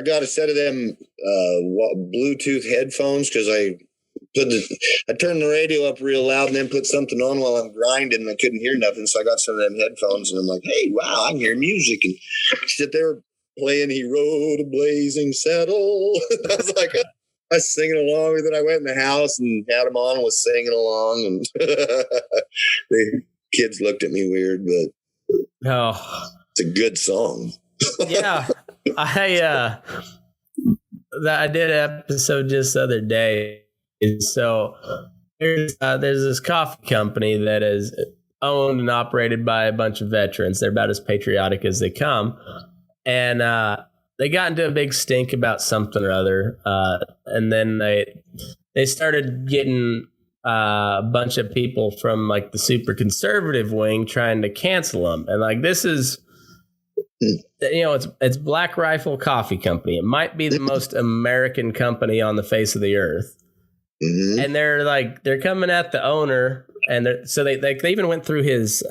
got a set of them Bluetooth headphones because I turned the radio up real loud and then put something on while I'm grinding and I couldn't hear nothing. So I got some of them headphones and I'm like, hey, wow, I can hear music. And sit there playing He Rode a Blazing Saddle. I was like, I was singing along with it. I went in the house and had them on and was singing along. And the kids looked at me weird, but it's a good song. Yeah. I did an episode just the other day. So there's this coffee company that is owned and operated by a bunch of veterans. They're about as patriotic as they come. And they got into a big stink about something or other. And then they started getting a bunch of people from the super conservative wing trying to cancel them. And this is, it's Black Rifle Coffee Company. It might be the most American company on the face of the earth. Mm-hmm. And they're coming at the owner, and so they even went through his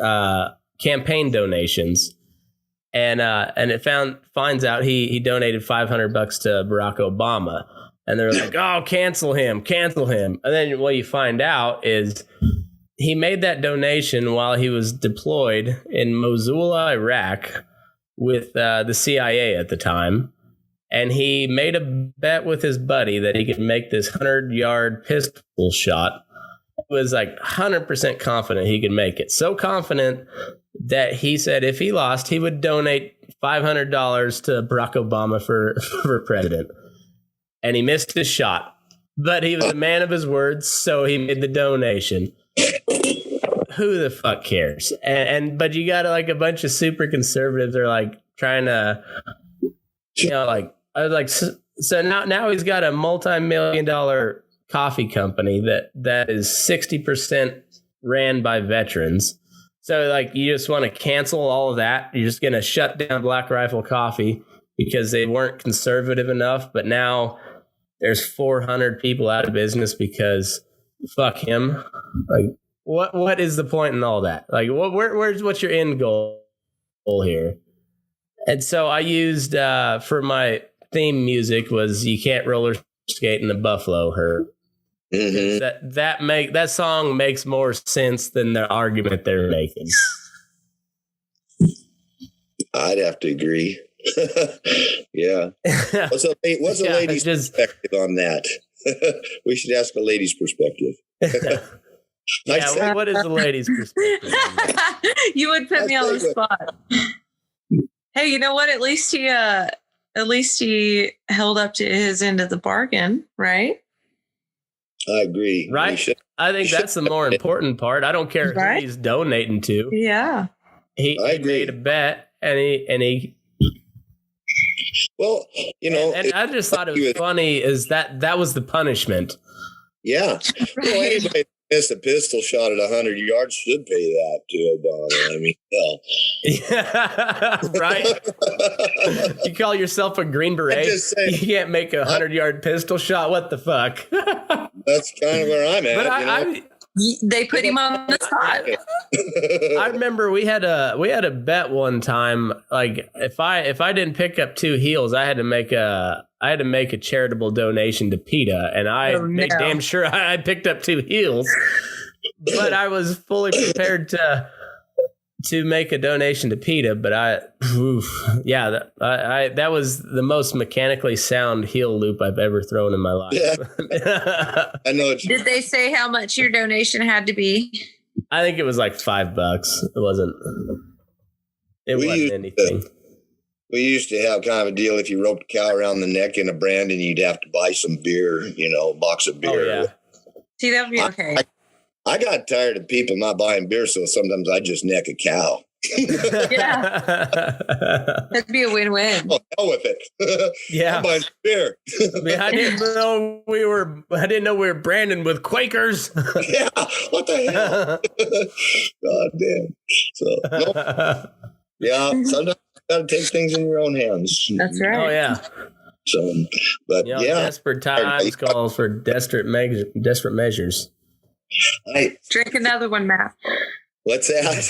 campaign donations, and it finds out he donated $500 to Barack Obama, and they're like, oh, cancel him, and then what you find out is he made that donation while he was deployed in Mosul, Iraq, with the CIA at the time. And he made a bet with his buddy that he could make this 100-yard pistol shot. He was like 100% confident he could make it. So confident that he said if he lost, he would donate $500 to Barack Obama for president. And he missed his shot. But he was a man of his words, so he made the donation. Who the fuck cares? But you got like a bunch of super conservatives are like trying to, like, I was like, so now he's got a multi-million-dollar coffee company that is 60% ran by veterans. So like, you just want to cancel all of that. You're just going to shut down Black Rifle Coffee because they weren't conservative enough. But now there's 400 people out of business because fuck him. Like, what is the point in all that? Like, what's your end goal here? And so I used for my theme music was "You Can't Roller Skate in the Buffalo Herd." Mm-hmm. That song makes more sense than the argument they're making. I'd have to agree. Yeah. What's a lady's perspective on that? We should ask a lady's perspective. What is the lady's perspective? You would put me on the spot. Hey, you know what? At least he held up to his end of the bargain, right? I agree. Right. I think that's the more important part. I don't care who he's donating to. Yeah. He made a bet and he well, and I just thought it was funny is that was the punishment. Yeah. Well, anybody missed a pistol shot at 100 yards should pay that to Obama. I mean, hell. Yeah, right? You call yourself a Green Beret? You can't make a 100-yard pistol shot? What the fuck? That's kind of where I'm at. But they put him on the spot. I remember we had a bet one time. Like if I didn't pick up 2 heels, I had to make a charitable donation to PETA, and I made damn sure I picked up 2 heels. But I was fully prepared to make a donation to PETA. But that was the most mechanically sound heel loop I've ever thrown in my life. Yeah. I know. Did they say how much your donation had to be? I think it was like $5. It wasn't anything. We used to have kind of a deal. If you roped a cow around the neck in a brand, and you'd have to buy some beer, a box of beer. Oh, yeah. See, that would be okay. I got tired of people not buying beer, so sometimes I just neck a cow. Yeah. That'd be a win-win. Oh, hell with it. Yeah. I'm buying beer. I didn't know we were branding with Quakers. Yeah. What the hell? God damn. So, nope. Yeah. Sometimes you got to take things in your own hands. That's right. Oh, yeah. So, but desperate times calls for desperate measures. Drink another one, Matt. What's that?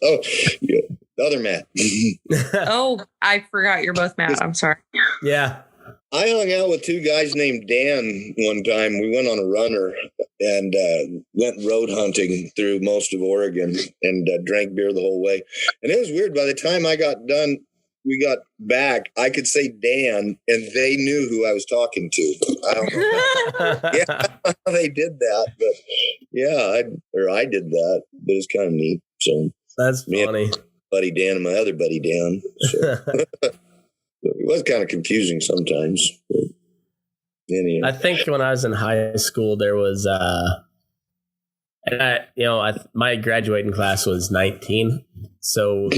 Oh, yeah. The other Matt. Oh, I forgot you're both Matt. I'm sorry. Yeah. I hung out with 2 guys named Dan one time. We went on a runner and went road hunting through most of Oregon and drank beer the whole way. And it was weird. By the time I got done, we got back, I could say Dan, and they knew who I was talking to. I don't know. Yeah, they did that, but I did that. But it's kind of neat. So that's funny. Buddy Dan and my other buddy Dan. So. It was kind of confusing sometimes. But anyway. I think when I was in high school, there was, my graduating class was 19, so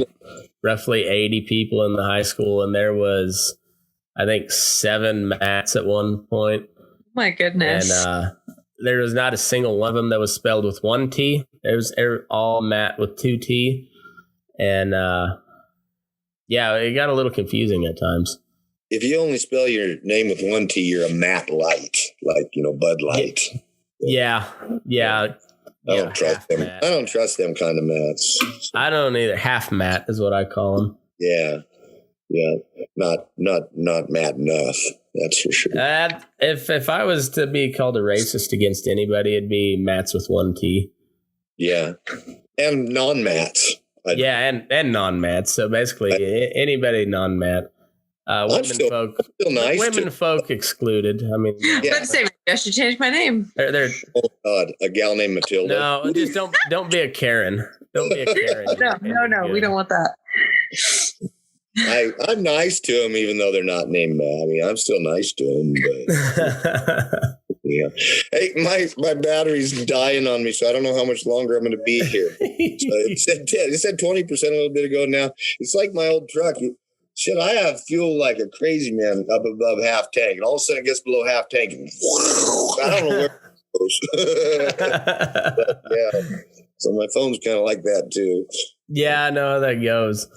roughly 80 people in the high school, and there was, I think, 7 Matts at one point. My goodness. And there was not a single one of them that was spelled with 1 T. It was all Matt with 2 T. And it got a little confusing at times. If you only spell your name with 1 T, you're a Matt Light, like, Bud Light. Yeah. I don't trust them. Matt. I don't trust them kind of mats. I don't either. Half Matt is what I call him. Yeah. Not Matt enough. That's for sure. If I was to be called a racist against anybody, it'd be Matts with one T. Yeah, and non-mats. And non-Matts. So basically, anybody non-Mat. Women folk excluded. I mean, Let's say I should change my name. They're oh God, a gal named Matilda. No, just don't be a Karen. Don't be a Karen. No, we don't want that. I'm nice to them, even though they're not named Matt. I mean, I'm still nice to them. But, yeah. Hey, my battery's dying on me, so I don't know how much longer I'm going to be here. So it said 20% a little bit ago. Now it's like my old truck. Shit, I have fuel like a crazy man up above half tank, and all of a sudden it gets below half tank, and I don't know where it goes. But, yeah. So my phone's kind of like that too. Yeah, I know how that goes.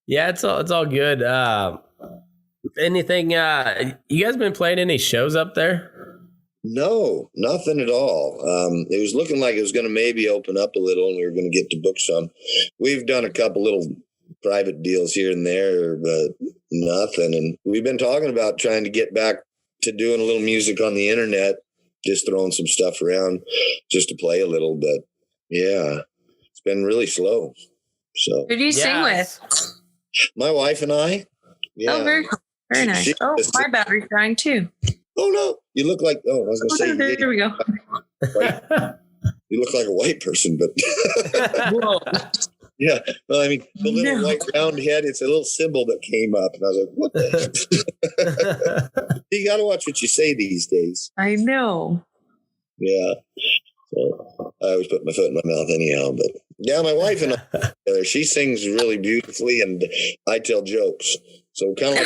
Yeah, it's all good. Anything? You guys been playing any shows up there? No, nothing at all. It was looking like it was going to maybe open up a little, and we were going to get to book some. We've done a couple little private deals here and there, but nothing. And we've been talking about trying to get back to doing a little music on the internet, just throwing some stuff around just to play a little. But yeah, it's been really slow. So who do you sing with? My wife and I. Yeah. Oh, very nice. My battery's dying too. Oh no, you look like. Oh, I was going to say. There we go. You look like a white person, but. Whoa. Yeah, well, I mean, the little white round head, it's a little symbol that came up, and I was like, what the heck? You got to watch what you say these days. I know. Yeah. So I always put my foot in my mouth anyhow, but yeah, my wife and I, she sings really beautifully, and I tell jokes. So kind of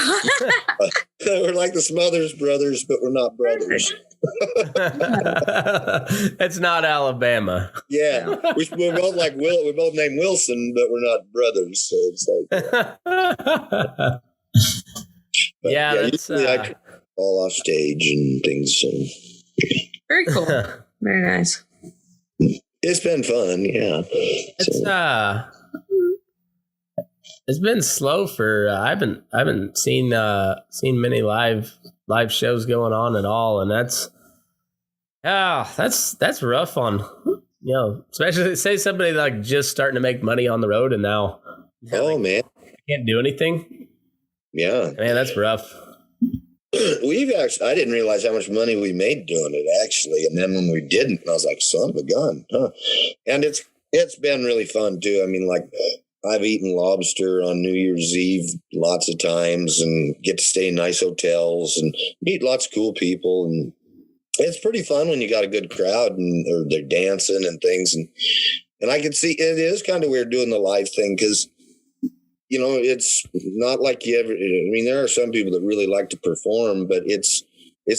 like, we're like the Smothers Brothers, but we're not brothers. It's not Alabama. Yeah, we're both like we're both named Wilson, but we're not brothers. So it's like, yeah, usually I fall off stage and things. So. Very cool. Very nice. It's been fun, yeah. It's been slow for I haven't seen many live shows going on at all, and that's rough on, you know, especially say somebody like just starting to make money on the road and now man, can't do anything. Yeah, man, that's rough. I didn't realize how much money we made doing it actually, and then when we didn't, I was like, son of a gun, huh? And it's been really fun too. I mean, like, I've eaten lobster on New Year's Eve lots of times and get to stay in nice hotels and meet lots of cool people. And it's pretty fun when you got a good crowd or they're dancing and things. And I can see it is kind of weird doing the live thing because, you know, it's not like there are some people that really like to perform, but it's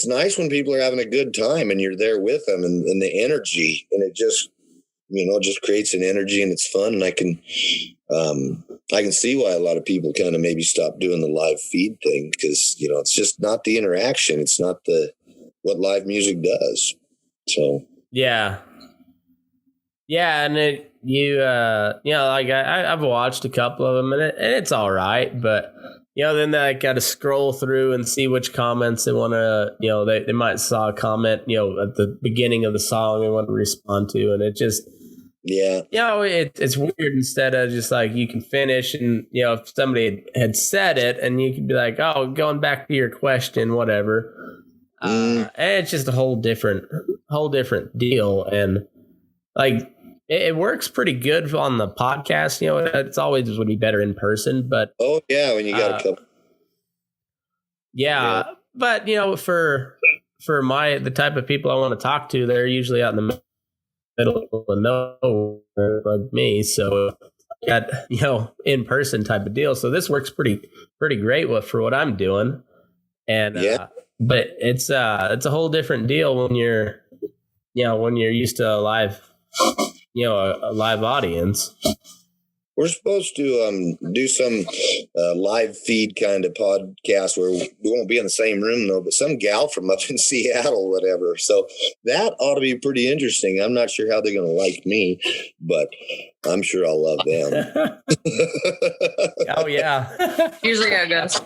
nice when people are having a good time and you're there with them and the energy, and it just, you know, just creates an energy and it's fun. And I can see why a lot of people kind of maybe stop doing the live feed thing because, you know, it's just not the interaction. It's not what live music does. So, yeah. And like I've watched a couple of them and it's all right, but you know, then I got to scroll through and see which comments they want to, you know, they might saw a comment, you know, at the beginning of the song they want to respond to, and it just, yeah, you know, it's weird. Instead of just like you can finish and, you know, if somebody had said it and you could be like, oh, going back to your question, whatever. And it's just a whole different deal. And like, it works pretty good on the podcast. You know, it's always would be better in person, but oh yeah, when you got a couple. Yeah, but you know, for the type of people I want to talk to, they're usually out in the middle of nowhere like me. So I got, you know, in person type of deal. So this works pretty great for what I'm doing. And but it's a whole different deal when you're used to a live audience. We're supposed to do some live feed kind of podcast where we won't be in the same room, though, but some gal from up in Seattle, whatever. So that ought to be pretty interesting. I'm not sure how they're going to like me, but I'm sure I'll love them. Oh, yeah. Usually how it goes.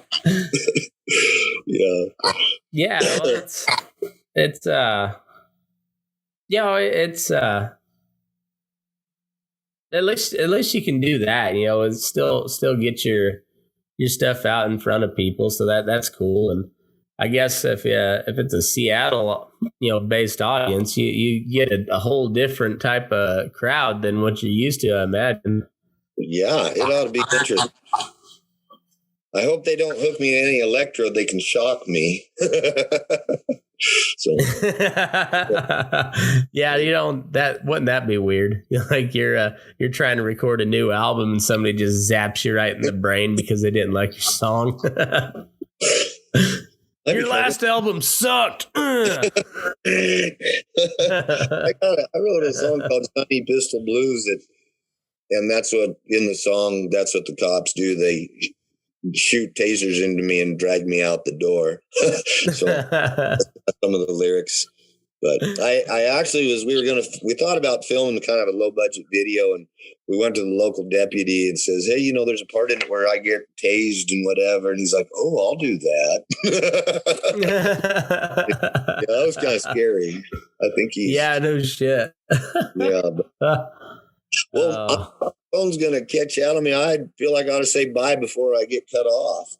Yeah. Yeah. Well, it's at least you can do that, and still get your stuff out in front of people. So that's cool. And I guess if it's a Seattle, based audience, you get a whole different type of crowd than what you're used to, I imagine. Yeah, it ought to be interesting. I hope they don't hook me to any electrode. They can shock me. So yeah, wouldn't that be weird? Like you're trying to record a new album and somebody just zaps you right in the brain because they didn't like your song. Your last album sucked. I wrote a song called Sunny Pistol Blues, and that's what in the song. That's what the cops do. They shoot tasers into me and drag me out the door. So that's some of the lyrics. But I actually we thought about filming kind of a low budget video, and we went to the local deputy and says, hey, there's a part in it where I get tased and whatever. And he's like, oh, I'll do that. Yeah, that was kind of scary. I think yeah, no shit. Yeah. Well, phone's going to catch out on me. I feel like I ought to say bye before I get cut off.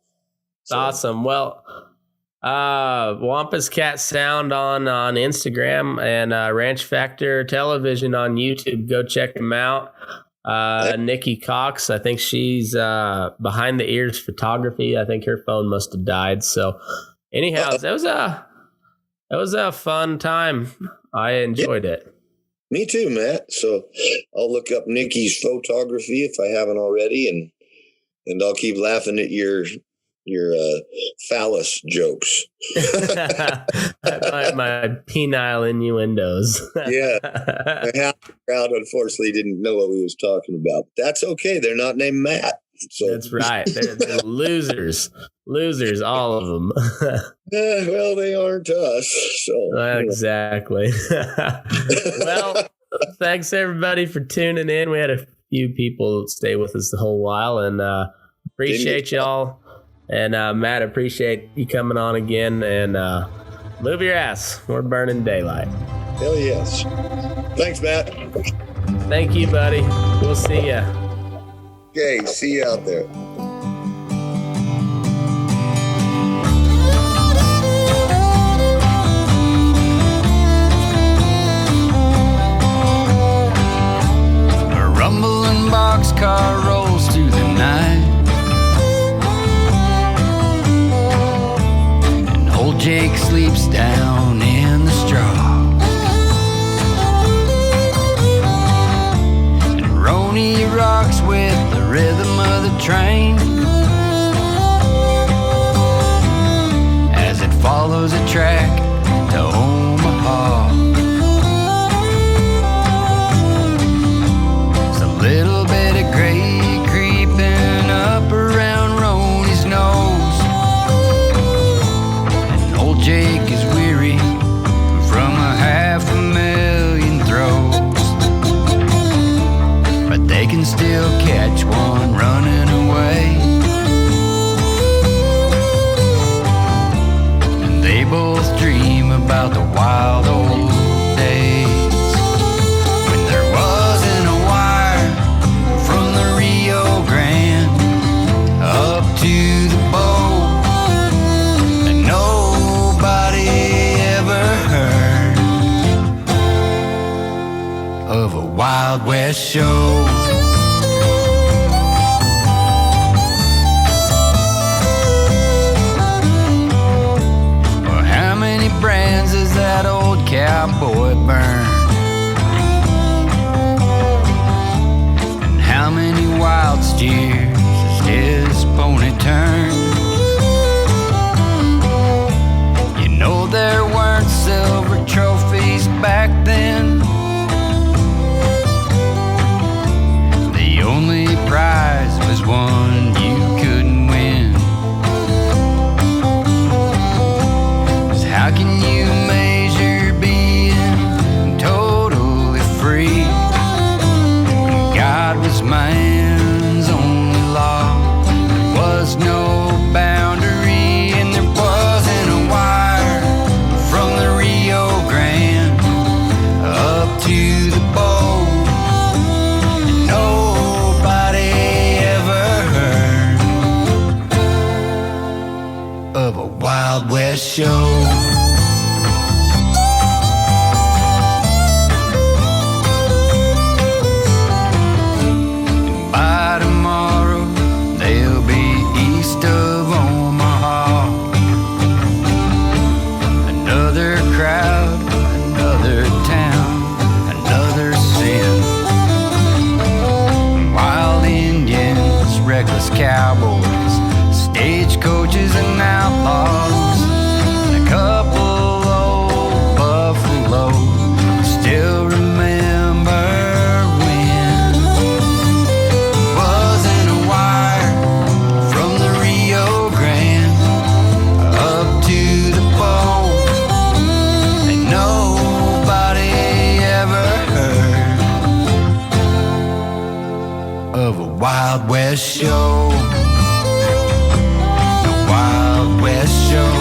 So. Awesome. Well, Wampus Cat Sound on Instagram and Ranch Factor Television on YouTube. Go check them out. Niki Cox, I think she's Behind the Ears Photography. I think her phone must have died. So anyhow, that was a fun time. I enjoyed it. Me too, Matt. So I'll look up Niki's photography if I haven't already, and I'll keep laughing at your phallus jokes. my penile innuendos. Yeah. Half the crowd unfortunately didn't know what we was talking about. That's okay. They're not named Matt. So. That's right. They're losers. Losers, all of them. Well, they aren't us. So exactly. Well, thanks everybody for tuning in. We had a few people stay with us the whole while, and appreciate y'all. And Matt, appreciate you coming on again. And move your ass. We're burning daylight. Hell yes. Thanks, Matt. Thank you, buddy. We'll see ya. Okay, see you out there. A rumbling boxcar rolls through the night, and old Jake sleeps down in the straw. Horny rocks with the rhythm of the train as it follows a track to Omaha. There's a little bit of gray creeping up around Roney's nose, and old Jake is weary from a 500,000 throws. They can still catch one running away, and they both dream about the wild old days when there wasn't a wire from the Rio Grande up to the boat that nobody ever heard of a Wild West show. Brands as that old cowboy burned, and how many wild steers has his pony turned? You know there weren't silver trophies back then. The only prize Show. By tomorrow, they'll be east of Omaha. Another crowd, another town, another sin. Wild Indians, reckless cowboys, stagecoaches and outlaws, and a couple old buffalo still remember when wasn't a wire from the Rio Grande up to the pole, and nobody ever heard of a Wild West show. The Wild West Show.